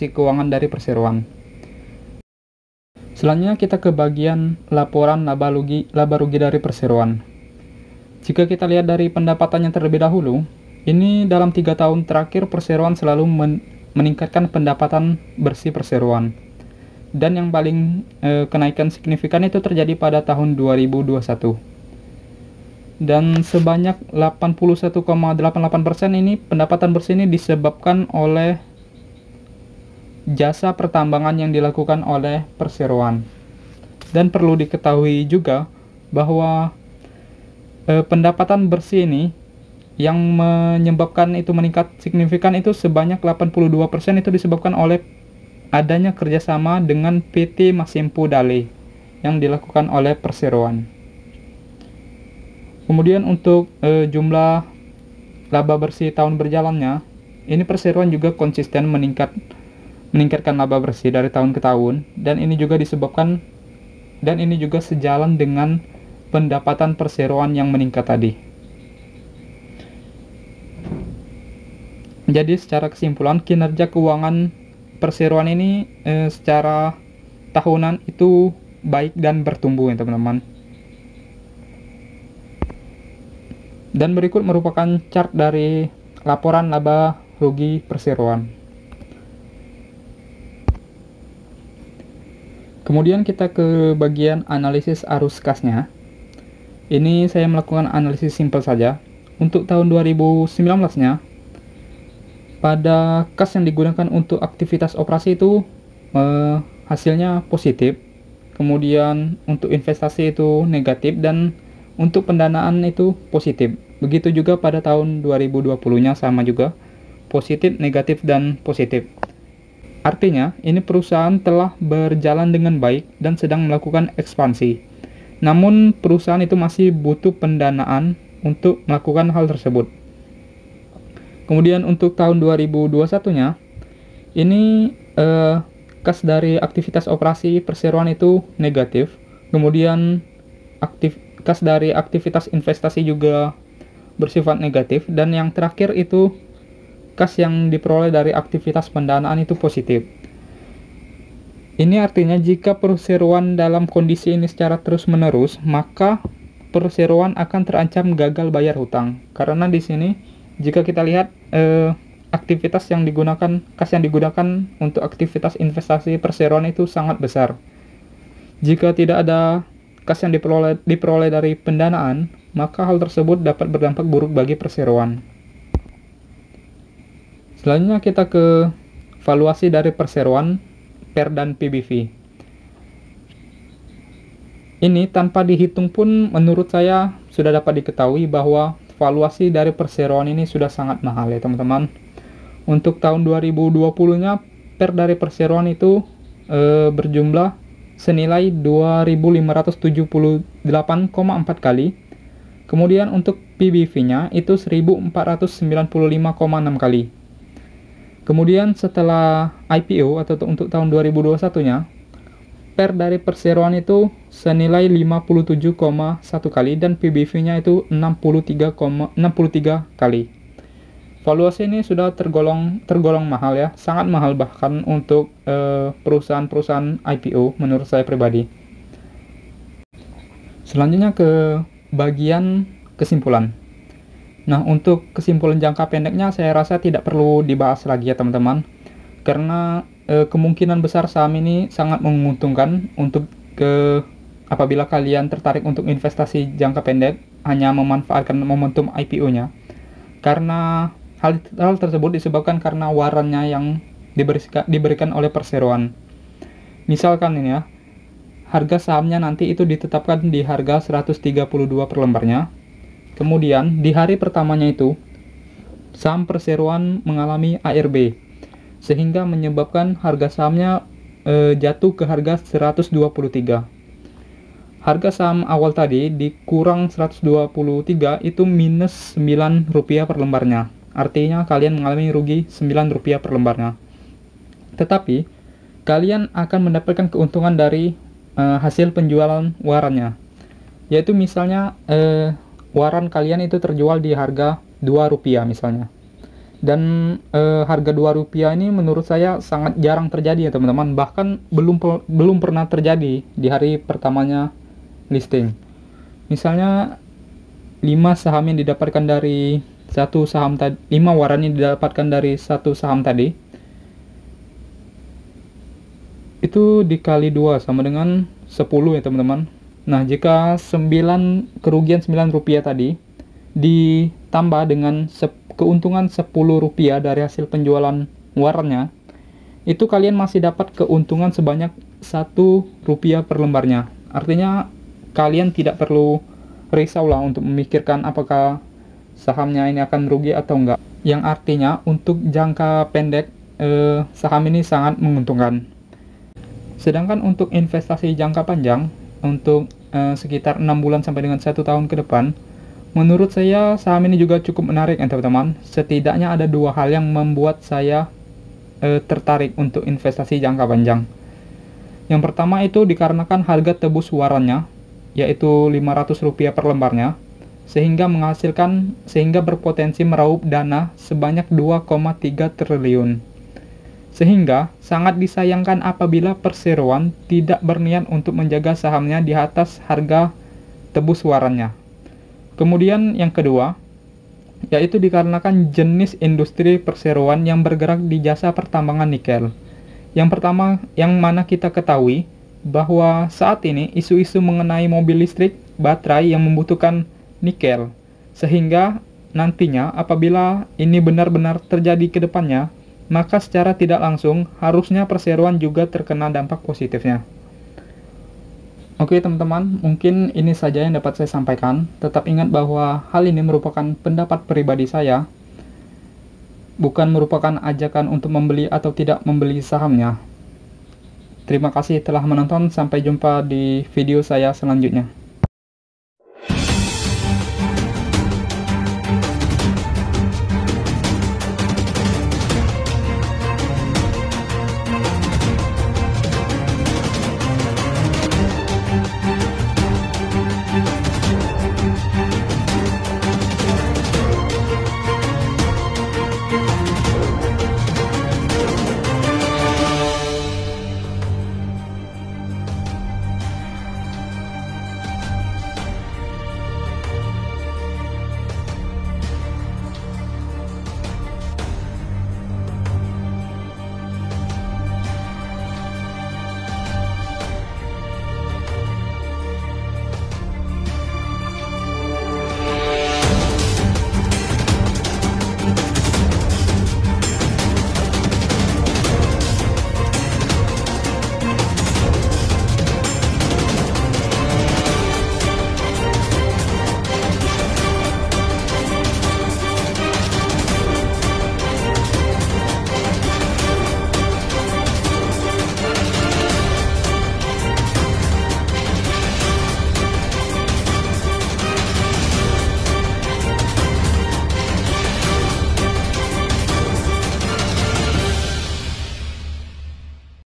kondisi keuangan dari perseroan. Selanjutnya kita ke bagian laporan laba rugi dari perseroan. Jika kita lihat dari pendapatannya terlebih dahulu, ini dalam 3 tahun terakhir perseroan selalu meningkatkan pendapatan bersih perseroan. Dan yang paling kenaikan signifikan itu terjadi pada tahun 2021. Dan sebanyak 81,88% ini pendapatan bersih ini disebabkan oleh jasa pertambangan yang dilakukan oleh perseroan. Dan perlu diketahui juga bahwa pendapatan bersih ini yang menyebabkan itu meningkat signifikan itu sebanyak 82% itu disebabkan oleh adanya kerjasama dengan PT Masimpu Dale yang dilakukan oleh perseroan. Kemudian untuk jumlah laba bersih tahun berjalannya, ini perseroan juga konsisten meningkatkan laba bersih dari tahun ke tahun, dan ini juga sejalan dengan pendapatan perseroan yang meningkat tadi. Jadi secara kesimpulan, kinerja keuangan perseroan ini secara tahunan itu baik dan bertumbuh ya teman-teman. Dan berikut merupakan chart dari laporan laba rugi perseroan. Kemudian kita ke bagian analisis arus kasnya. Ini saya melakukan analisis simpel saja. Untuk tahun 2019-nya, pada kas yang digunakan untuk aktivitas operasi itu hasilnya positif. Kemudian untuk investasi itu negatif, dan untuk pendanaan itu positif. Begitu juga pada tahun 2020-nya sama juga, positif, negatif, dan positif. Artinya, ini perusahaan telah berjalan dengan baik dan sedang melakukan ekspansi. Namun, perusahaan itu masih butuh pendanaan untuk melakukan hal tersebut. Kemudian untuk tahun 2021-nya, ini kas dari aktivitas operasi perseroan itu negatif. Kemudian kas dari aktivitas investasi juga bersifat negatif, dan yang terakhir itu kas yang diperoleh dari aktivitas pendanaan itu positif. Ini artinya jika perseroan dalam kondisi ini secara terus-menerus, maka perseroan akan terancam gagal bayar hutang. Karena di sini jika kita lihat aktivitas yang digunakan, kas yang digunakan untuk aktivitas investasi perseroan itu sangat besar. Jika tidak ada kas yang diperoleh dari pendanaan, maka hal tersebut dapat berdampak buruk bagi perseroan. Selanjutnya kita ke valuasi dari perseroan, PER dan PBV. Ini tanpa dihitung pun menurut saya sudah dapat diketahui bahwa valuasi dari perseroan ini sudah sangat mahal ya teman-teman. Untuk tahun 2020-nya PER dari perseroan itu berjumlah senilai 2.578,4 kali. Kemudian untuk PBV-nya itu 1.495,6 kali. Kemudian setelah IPO atau untuk tahun 2021-nya, PER dari perseroan itu senilai 57,1 kali dan PBV-nya itu 63 kali. Valuasi ini sudah tergolong mahal ya, sangat mahal bahkan untuk perusahaan-perusahaan IPO menurut saya pribadi. Selanjutnya ke bagian kesimpulan. Nah, untuk kesimpulan jangka pendeknya saya rasa tidak perlu dibahas lagi ya teman-teman, karena kemungkinan besar saham ini sangat menguntungkan untuk apabila kalian tertarik untuk investasi jangka pendek hanya memanfaatkan momentum IPO-nya. Karena hal tersebut disebabkan karena warannya yang diberikan oleh perseroan. Misalkan ini ya, harga sahamnya nanti itu ditetapkan di harga 132 per lembarnya. Kemudian di hari pertamanya itu saham perseroan mengalami ARB, sehingga menyebabkan harga sahamnya jatuh ke harga 123. Harga saham awal tadi dikurang 123 itu minus 9 rupiah per lembarnya. Artinya kalian mengalami rugi 9 rupiah per lembarnya. Tetapi kalian akan mendapatkan keuntungan dari hasil penjualan warannya. Yaitu misalnya waran kalian itu terjual di harga 2 rupiah misalnya. Dan harga Rp2 ini menurut saya sangat jarang terjadi ya teman-teman, bahkan belum pernah terjadi di hari pertamanya listing. Misalnya 5 saham yang didapatkan dari satu saham tadi, 5 waran yang didapatkan dari satu saham tadi, itu dikali 2 sama dengan 10 ya teman-teman. Nah, jika kerugian Rp9 tadi ditambah dengan keuntungan Rp10 dari hasil penjualan warannya, itu kalian masih dapat keuntungan sebanyak Rp1 per lembarnya. Artinya kalian tidak perlu risau lah untuk memikirkan apakah sahamnya ini akan merugi atau enggak. Yang artinya untuk jangka pendek saham ini sangat menguntungkan. Sedangkan untuk investasi jangka panjang, untuk sekitar 6 bulan sampai dengan 1 tahun ke depan, menurut saya saham ini juga cukup menarik ya teman-teman. Setidaknya ada 2 hal yang membuat saya tertarik untuk investasi jangka panjang. Yang pertama itu dikarenakan harga tebus warannya, yaitu Rp500 per lembarnya, sehingga berpotensi meraup dana sebanyak 2,3 triliun. Sehingga sangat disayangkan apabila perseroan tidak berniat untuk menjaga sahamnya di atas harga tebus warannya. Kemudian yang kedua, yaitu dikarenakan jenis industri perseroan yang bergerak di jasa pertambangan nikel. Yang pertama, yang mana kita ketahui bahwa saat ini isu-isu mengenai mobil listrik, baterai yang membutuhkan nikel. Sehingga nantinya apabila ini benar-benar terjadi ke depannya, maka secara tidak langsung harusnya perseroan juga terkena dampak positifnya. Oke teman-teman, mungkin ini saja yang dapat saya sampaikan. Tetap ingat bahwa hal ini merupakan pendapat pribadi saya, bukan merupakan ajakan untuk membeli atau tidak membeli sahamnya. Terima kasih telah menonton, sampai jumpa di video saya selanjutnya.